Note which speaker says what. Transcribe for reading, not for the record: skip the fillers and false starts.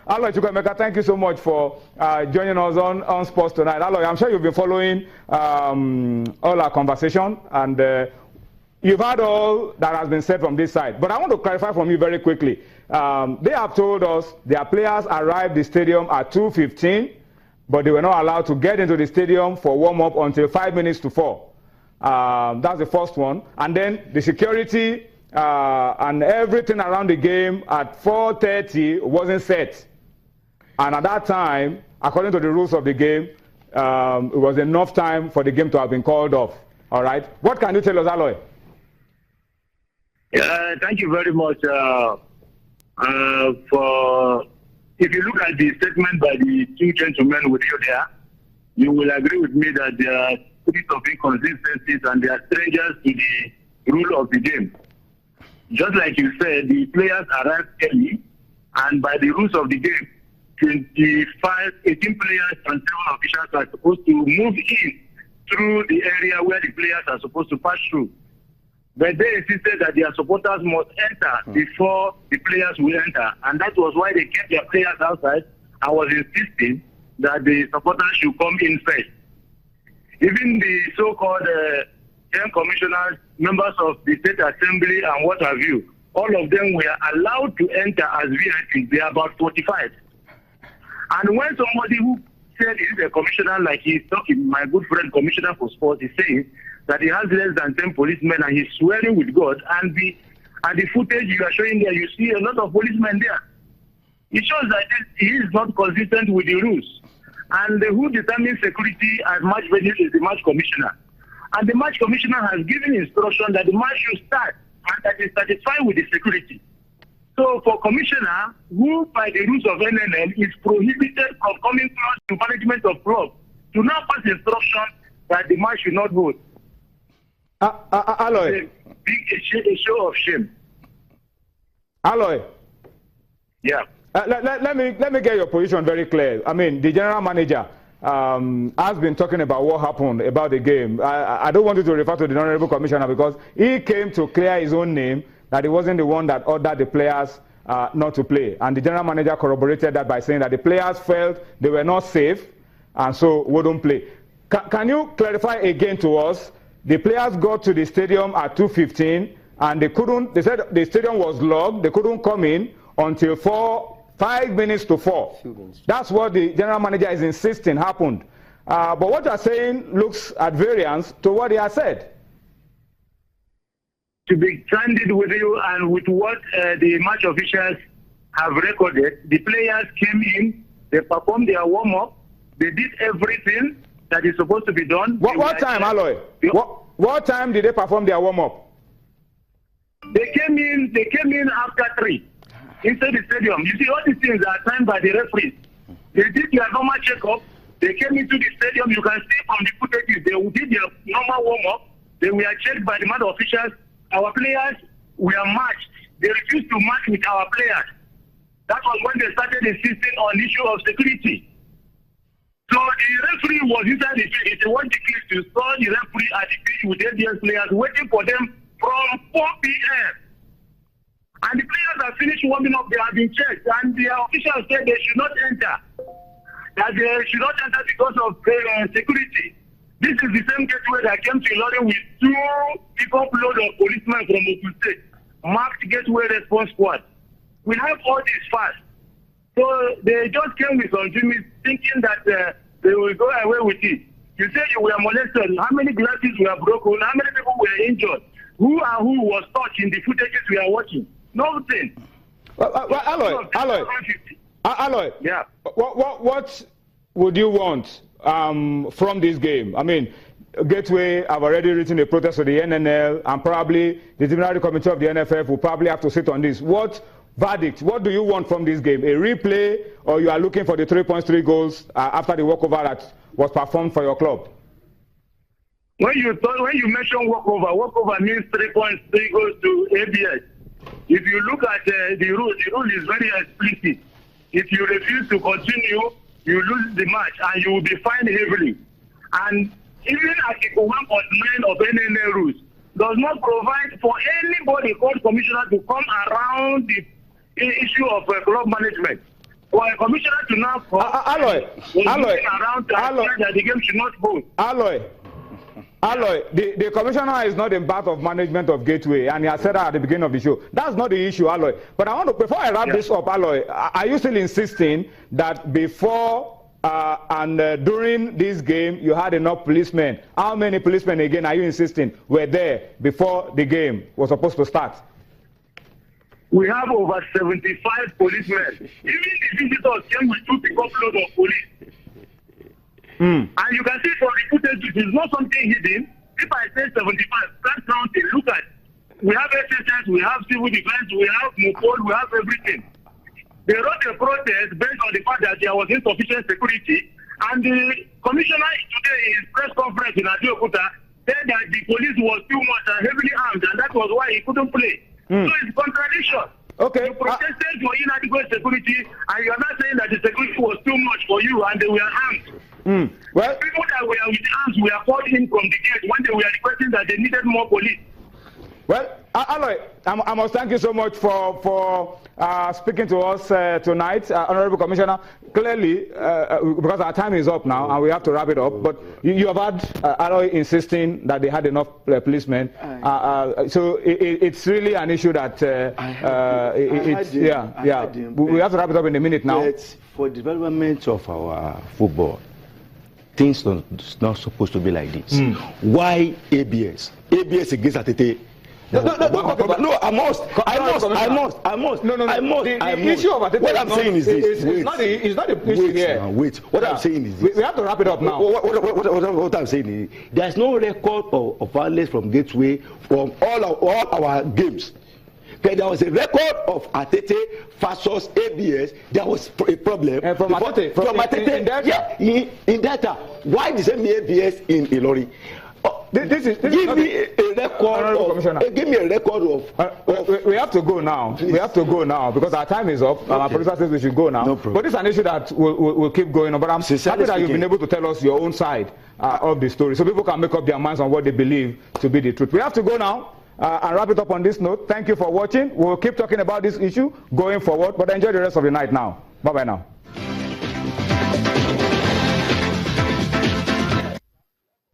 Speaker 1: Aloy Chukwuemeka, thank you so much for joining us on Sports Tonight. Aloy, I'm sure you've been following all our conversation, and you've heard all that has been said from this side. But I want to clarify from you very quickly. They have told us their players arrived the stadium at 2:15, but they were not allowed to get into the stadium for warm-up until 5 minutes to 4. That's the first one. And then the security and everything around the game at 4:30 wasn't set. And at that time, according to the rules of the game, it was enough time for the game to have been called off. All right. What can you tell us, Aloy?
Speaker 2: Thank you very much for. If you look at the statement by the two gentlemen with you there, you will agree with me that there are bit of inconsistencies and they are strangers to the rule of the game. Just like you said, the players arrived early, and by the rules of the game, 18 players and 7 officials are supposed to move in through the area where the players are supposed to pass through. But they insisted that their supporters must enter before the players will enter, and that was why they kept their players outside and was insisting that the supporters should come in first. Even the so-called 10 commissioners, members of the State Assembly and what have you, all of them were allowed to enter as VIPs. They are about 45. And when somebody who said he's a commissioner, like he's talking, my good friend Commissioner for Sports, is saying that he has less than 10 policemen and he's swearing with God, and the footage you are showing there, you see a lot of policemen there. It shows that he is not consistent with the rules. And who determines security as match venue is the match commissioner. And the match commissioner has given instruction that the match should start and that is satisfied with the security. So for commissioner, who by the rules of NNL is prohibited from coming close to management of club, to now pass instruction that the match should not hold.
Speaker 1: Aloy.
Speaker 2: A show of shame.
Speaker 1: Aloy.
Speaker 2: Yeah.
Speaker 1: Let me get your position very clear. I mean, the general manager has been talking about what happened about the game. I don't want you to refer to the honorable commissioner because he came to clear his own name that he wasn't the one that ordered the players not to play. And the general manager corroborated that by saying that the players felt they were not safe and so wouldn't play. Can you clarify again to us? The players got to the stadium at 2:15 and they said the stadium was locked. They couldn't come in until 5 minutes to 4. That's what the general manager is insisting happened. But what you're saying looks at variance to what he has said.
Speaker 2: To be candid with you and with what the match officials have recorded, the players came in, they performed their warm-up, they did everything that is supposed to be done.
Speaker 1: What time, Aloy? What time did they perform their warm-up?
Speaker 2: They came in after 3. Inside the stadium. You see, all these things are signed by the referees. They did their normal checkup. They came into the stadium. You can see from the footage, they did their normal warm-up. They were checked by the match officials. Our players were matched. They refused to match with our players. That was when they started insisting on the issue of security. So the referee was inside the field. If they want the kids to saw the referee at the pitch with ABS players waiting for them from 4 p.m. And the players have finished warming up, they have been checked, and the officials said they should not enter. That they should not enter because of security. This is the same gateway that came to Ilorin with 2 people load of policemen from Ogun State, marked gateway response squad. We have all this fast. So they just came with some gimmicks thinking that they will go away with it. You say you were molested. How many glasses were broken? How many people were injured? Who was touched in the footages we are watching? Nothing.
Speaker 1: Aloy.
Speaker 2: Yeah.
Speaker 1: What would you want from this game? I mean, Gateway have already written a protest to the NNL, and probably the disciplinary committee of the NFF will probably have to sit on this. What verdict? What do you want from this game? A replay, or you are looking for the 3.3 goals after the walkover that was performed for your club?
Speaker 2: When you mention walkover means 3.3 goals to ABS. If you look at the rule is very explicit. If you refuse to continue, you lose the match and you will be fined heavily. And even Article 1.9 of NNL rules does not provide for anybody called commissioner to come around the issue of club management. for a commissioner to now
Speaker 1: Alloy,
Speaker 2: around that the game should not hold.
Speaker 1: Alloy, the commissioner is not in part of management of Gateway, and he has said that at the beginning of the show. That's not the issue, Alloy. But I want to, before I wrap this up, Alloy, are you still insisting that before and during this game you had enough policemen? How many policemen, again, are you insisting were there before the game was supposed to start?
Speaker 2: We have over 75 policemen. Even the visitors came with 2 pickup loads of police. And you can see from the footage, it is not something hidden. If I say 75, start counting. Look at, we have SSS, we have civil defense, we have Mopol, we have everything. They wrote a protest based on the fact that there was insufficient security. And the commissioner today in his press conference in Abeokuta said that the police was too much and heavily armed, and that was why he couldn't play. So it's contradiction.
Speaker 1: Okay.
Speaker 2: You protested for inadequate security, and you're not saying that the security was too much for you and they were armed.
Speaker 1: Well,
Speaker 2: people that were with arms were called in from the gate when they were requesting that they needed more police.
Speaker 1: Well, Alloy, I must thank you so much for speaking to us tonight, Honorable Commissioner. Clearly, because our time is up now and we have to wrap it up, but you have had Alloy insisting that they had enough policemen. So it's really an issue that we have to wrap it up in a minute now.
Speaker 3: But for development of our football, things are not supposed to be like this. Why ABS? ABS against Atete. No, I must. No.
Speaker 1: The issue of Atete,
Speaker 3: what I'm saying is this.
Speaker 1: It's not the issue here.
Speaker 3: Wait. What I'm saying is this.
Speaker 1: We have to wrap it up now.
Speaker 3: What I'm saying is there's no record of violence from Gateway from all our games. Okay, there was a record of Atete versus ABS. There was a problem.
Speaker 1: From Atete?
Speaker 3: In data. Why the same ABS in Ilori? Give me a record. Give me a record of.
Speaker 1: We have to go now. We have to go now because our time is up. Our producer says we should go now.
Speaker 3: No problem.
Speaker 1: But it's an issue that will keep going on. But I'm happy that you've been able to tell us your own side of the story, so people can make up their minds on what they believe to be the truth. We have to go now and wrap it up on this note. Thank you for watching. We'll keep talking about this issue going forward. But enjoy the rest of the night now. Bye bye now.